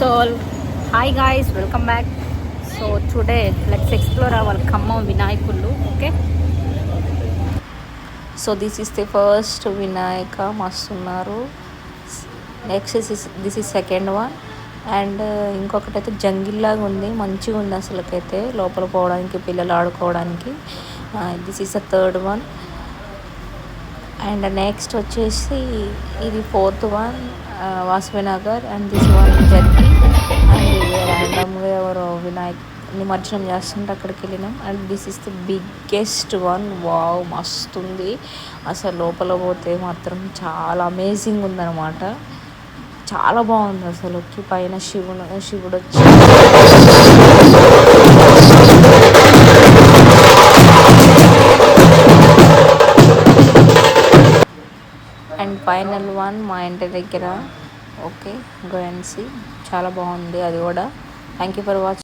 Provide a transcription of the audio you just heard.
So, hi guys, welcome back. So today let's explore our Khammam Vinayakulu. Okay. So this is the first Vinayaka Masunaru. Next this is second one. And ఇంకొకటైతే jungle లాగా ఉంది, మంచిగా ఉంది అసలుకైతే లోపల పోవడానికి పిల్లలు ఆడుకోవడానికి. This is the third one. And next వచ్చేసి ఇది fourth one, Vasavinagar. And this one journey. And ర్యాండమ్గా ఎవరో వినాయక్ నిమజ్జనం చేస్తుంటే అక్కడికి వెళ్ళినాం. And this is the biggest one. Wow, మస్తు ఉంది అసలు. లోపల పోతే మాత్రం చాలా అమేజింగ్ ఉందన్నమాట. చాలా బాగుంది అసలు. పైన శివుడు వచ్చి అండ్ ఫైనల్ వన్ మా ఇంటి దగ్గర. Okay, go and see. చాలా బాగుంది అది కూడా. Thank you for watching.